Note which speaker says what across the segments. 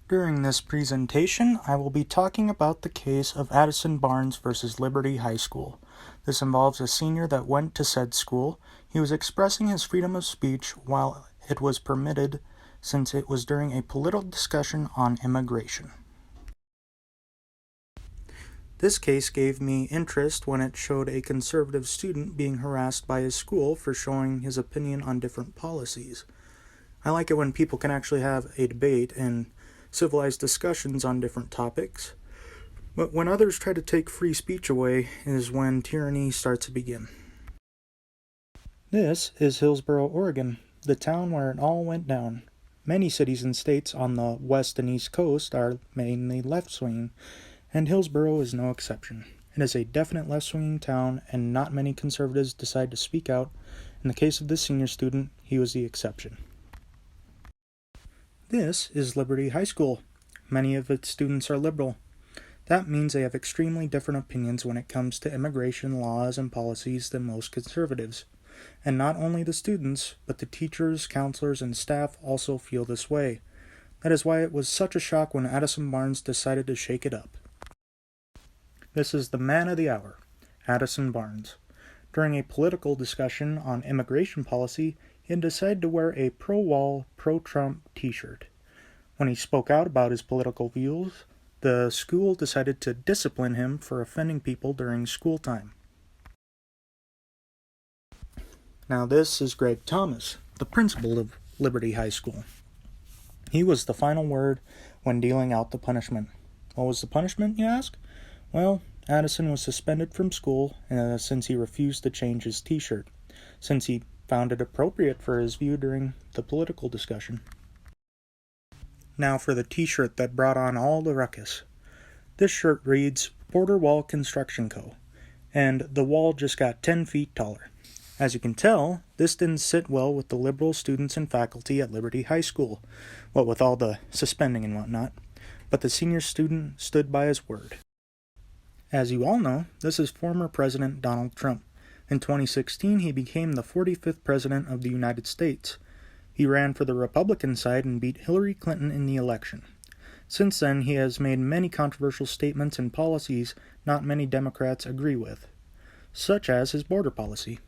Speaker 1: During this presentation, I will be talking about the case of Addison Barnes versus Liberty High School. This involves a senior that went to said school. He was expressing his freedom of speech while it was permitted, since it was during a political discussion on immigration. This case gave me interest when it showed a conservative student being harassed by his school for showing his opinion on different policies. I like it when people can actually have a debate and civilized discussions on different topics, but when others try to take free speech away is when tyranny starts to begin. This is Hillsboro, Oregon, the town where it all went down. Many cities and states on the west and east coast are mainly left-swinging, and Hillsboro is no exception. It is a definite left-swinging town, and not many conservatives decide to speak out. In the case of this senior student, he was the exception. This is Liberty High School. Many of its students are liberal. That means they have extremely different opinions when it comes to immigration laws and policies than most conservatives. And not only the students, but the teachers, counselors, and staff also feel this way. That is why it was such a shock when Addison Barnes decided to shake it up. This is the man of the hour, Addison Barnes. During a political discussion on immigration policy, he had decided to wear a pro-wall, pro-Trump t-shirt. When he spoke out about his political views, the school decided to discipline him for offending people during school time. Now this is Greg Thomas, the principal of Liberty High School. He was the final word when dealing out the punishment. What was the punishment, you ask? Well, Addison was suspended from school since he refused to change his t-shirt, since he found it appropriate for his view during the political discussion. Now for the t-shirt that brought on all the ruckus. This shirt reads, Border Wall Construction Co., and the wall just got 10 feet taller. As you can tell, this didn't sit well with the liberal students and faculty at Liberty High School, what with all the suspending and whatnot, but the senior student stood by his word. As you all know, this is former President Donald Trump. In 2016, he became the 45th President of the United States. He ran for the Republican side and beat Hillary Clinton in the election. Since then, he has made many controversial statements and policies not many Democrats agree with, such as his border policy.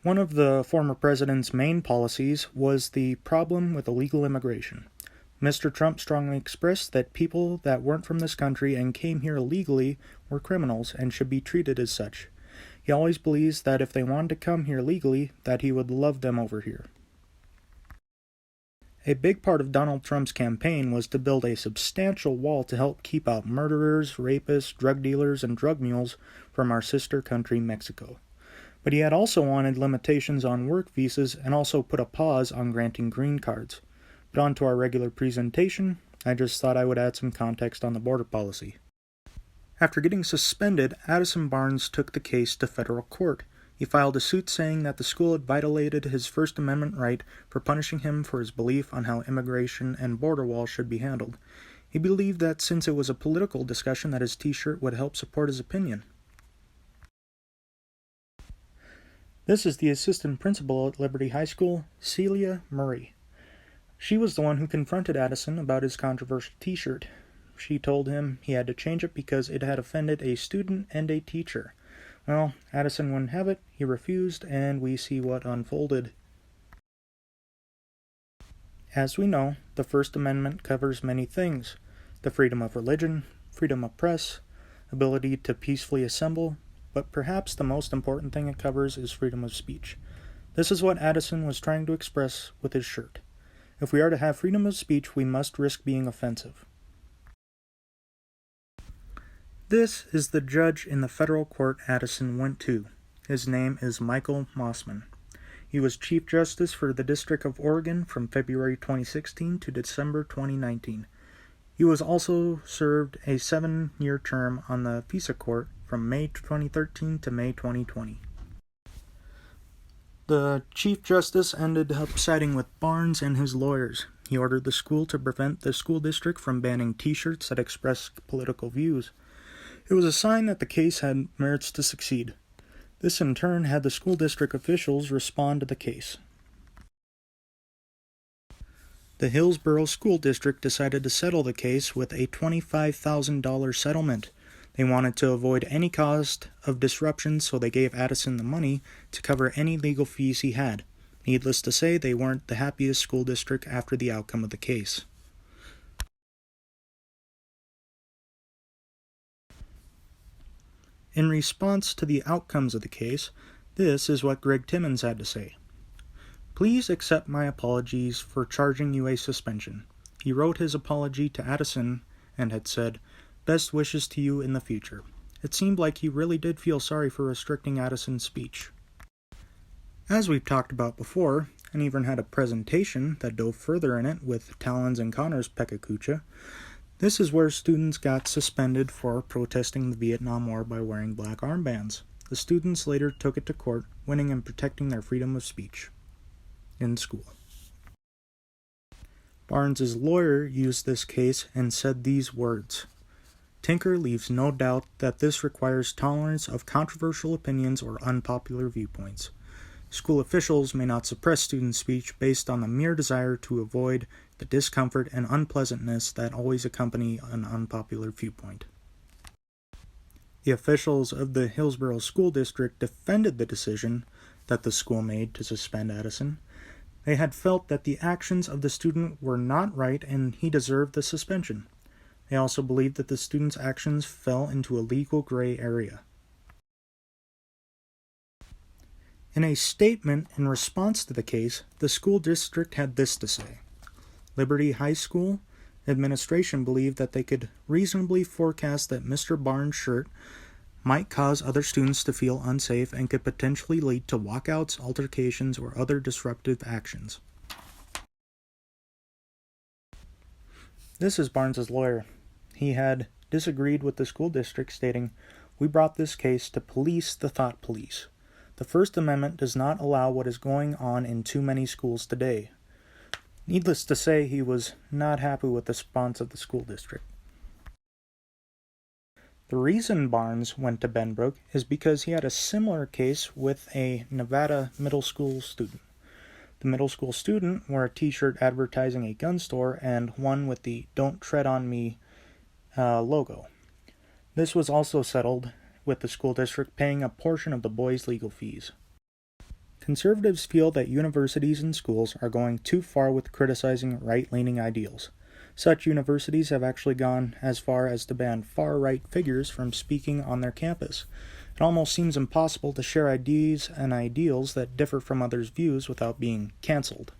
Speaker 1: One of the former president's main policies was the problem with illegal immigration. Mr. Trump strongly expressed that people that weren't from this country and came here illegally were criminals and should be treated as such. He always believes that if they wanted to come here legally, that he would love them over here. A big part of Donald Trump's campaign was to build a substantial wall to help keep out murderers, rapists, drug dealers, and drug mules from our sister country, Mexico. But he had also wanted limitations on work visas and also put a pause on granting green cards. But on to our regular presentation, I just thought I would add some context on the border policy. After getting suspended, Addison Barnes took the case to federal court. He filed a suit saying that the school had violated his First Amendment right for punishing him for his belief on how immigration and border walls should be handled. He believed that since it was a political discussion that his t-shirt would help support his opinion. This is the assistant principal at Liberty High School, Celia Murray. She was the one who confronted Addison about his controversial t-shirt. She told him he had to change it because it had offended a student and a teacher. Well, Addison wouldn't have it, he refused, and we see what unfolded. As we know, the First Amendment covers many things: the freedom of religion, freedom of press, ability to peacefully assemble, but perhaps the most important thing it covers is freedom of speech. This is what Addison was trying to express with his shirt. If we are to have freedom of speech, we must risk being offensive. This is the judge in the federal court Addison went to. His name is Michael Mossman. He was Chief Justice for the District of Oregon from February 2016 to December 2019. He was also served a 7-year term on the FISA Court from May 2013 to May 2020. The Chief Justice ended up siding with Barnes and his lawyers. He ordered the school to prevent the school district from banning t-shirts that express political views. It was a sign that the case had merits to succeed. This in turn had the school district officials respond to the case. The Hillsborough School District decided to settle the case with a $25,000 settlement. They wanted to avoid any cost of disruption, so they gave Addison the money to cover any legal fees he had. Needless to say, they weren't the happiest school district after the outcome of the case. In response to the outcomes of the case, this is what Greg Timmons had to say. "Please accept my apologies for charging you a suspension." He wrote his apology to Addison and had said, "Best wishes to you in the future." It seemed like he really did feel sorry for restricting Addison's speech. As we've talked about before, and even had a presentation that dove further in it with Talon's and Connor's Pekakucha, this is where students got suspended for protesting the Vietnam War by wearing black armbands. The students later took it to court, winning and protecting their freedom of speech in school. Barnes's lawyer used this case and said these words, "Tinker leaves no doubt that this requires tolerance of controversial opinions or unpopular viewpoints. School officials may not suppress student speech based on the mere desire to avoid the discomfort and unpleasantness that always accompany an unpopular viewpoint." The officials of the Hillsborough School District defended the decision that the school made to suspend Addison. They had felt that the actions of the student were not right and he deserved the suspension. They also believed that the student's actions fell into a legal gray area. In a statement in response to the case, the school district had this to say: Liberty High School administration believed that they could reasonably forecast that Mr. Barnes' shirt might cause other students to feel unsafe and could potentially lead to walkouts, altercations, or other disruptive actions. This is Barnes's lawyer. He had disagreed with the school district, stating, "We brought this case to police the thought police. The First Amendment does not allow what is going on in too many schools today." Needless to say, he was not happy with the response of the school district. The reason Barnes went to Benbrook is because he had a similar case with a Nevada middle school student. The middle school student wore a t-shirt advertising a gun store and one with the "Don't Tread on Me" logo. This was also settled with the school district paying a portion of the boys' legal fees. Conservatives feel that universities and schools are going too far with criticizing right-leaning ideals. Such universities have actually gone as far as to ban far-right figures from speaking on their campus. It almost seems impossible to share ideas and ideals that differ from others' views without being canceled.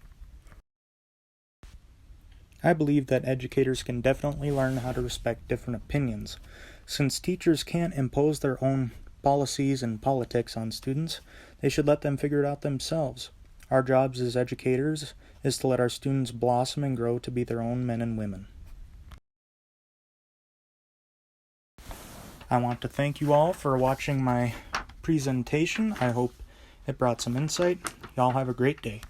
Speaker 1: I believe that educators can definitely learn how to respect different opinions. Since teachers can't impose their own policies and politics on students, they should let them figure it out themselves. Our jobs as educators is to let our students blossom and grow to be their own men and women. I want to thank you all for watching my presentation. I hope it brought some insight. Y'all have a great day.